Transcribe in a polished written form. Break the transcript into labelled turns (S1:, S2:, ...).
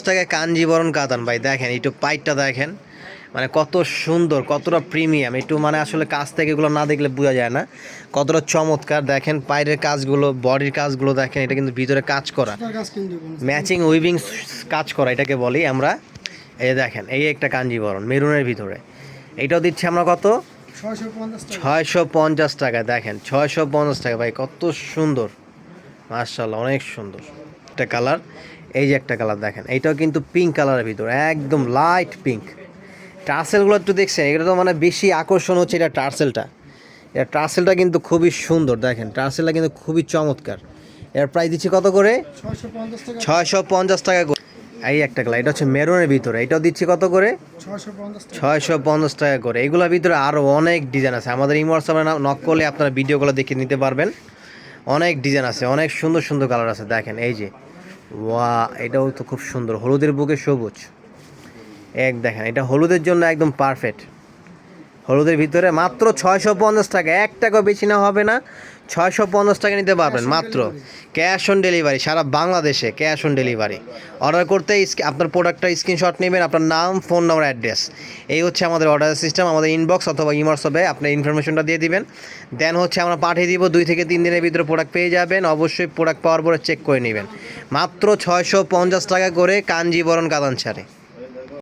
S1: টাকায় কাঞ্জিবরণ কাতান ভাই, দেখেন একটু পাইটটা দেখেন, মানে কত সুন্দর, কতটা প্রিমিয়াম, একটু মানে আসলে কাছ থেকে এগুলো না দেখলে বোঝা যায় না কতটা চমৎকার। দেখেন পায়ের কাজগুলো, বডির কাজগুলো দেখেন, এটা কিন্তু ভিতরে কাজ করা, ম্যাচিং উইভিং কাজ করা এটাকে বলি আমরা। এই দেখেন, এই একটা কাঞ্জিবরণ মেরুনের ভিতরে, এইটাও দিচ্ছি আমরা কত, 650 টাকা। দেখেন 650 টাকা ভাই, কত সুন্দর, মাশাআল্লাহ অনেক সুন্দর একটা কালার। এই যে একটা কালার দেখেন, এইটাও কিন্তু পিঙ্ক কালারের ভিতরে, একদম লাইট পিঙ্ক। টার্সেলগুলো একটু দেখছেন, এগুলো তো মানে বেশি আকর্ষণ হচ্ছে এটা টার্সেলটা। এটা টার্সেলটা কিন্তু খুবই সুন্দর, দেখেন টার্সেলটা কিন্তু খুবই চমৎকার। এর প্রাইস দিচ্ছি কত করে, 650 টাকা করে। এই একটা কালার, এটা হচ্ছে মেরুনের ভিতরে, এটাও দিচ্ছি কত করে, 650 টাকা করে। এগুলোর ভিতরে আরও অনেক ডিজাইন আছে, আমাদের এই হোয়াটসঅ্যাপে নক করলে আপনারা ভিডিওগুলো দেখে নিতে পারবেন। অনেক ডিজাইন আছে, অনেক সুন্দর সুন্দর কালার আছে। দেখেন এই যে, ওয়া, এটাও তো খুব সুন্দর, হলুদের বুকে সবুজ, দেখেন এটা হলুদের জন্য একদম পারফেক্ট। হলুদের ভিতরে মাত্র 650 টাকা, 1 টাকাও বেশি না হবে না, 650 টাকা নিতে পারবেন মাত্র। ক্যাশ অন ডেলিভারি, সারা বাংলাদেশে ক্যাশ অন ডেলিভারি। অর্ডার করতে আপনার প্রোডাক্টটা স্ক্রিনশট নেবেন, আপনার নাম, ফোন নাম্বার, অ্যাড্রেস, এই হচ্ছে আমাদের অর্ডার সিস্টেম। আমাদের ইনবক্স অথবা হোয়াটসঅ্যাপে আপনার ইনফরমেশনটা দিয়ে দিবেন, দেন হচ্ছে আমরা পাঠিয়ে দিব। 2 থেকে 3 দিনের ভিতরে প্রোডাক্ট পেয়ে যাবেন। অবশ্যই প্রোডাক্ট পাওয়ার পরে চেক করে নেবেন। মাত্র 650 টাকা করে কাঞ্জিবরণ কাতান শাড়ি।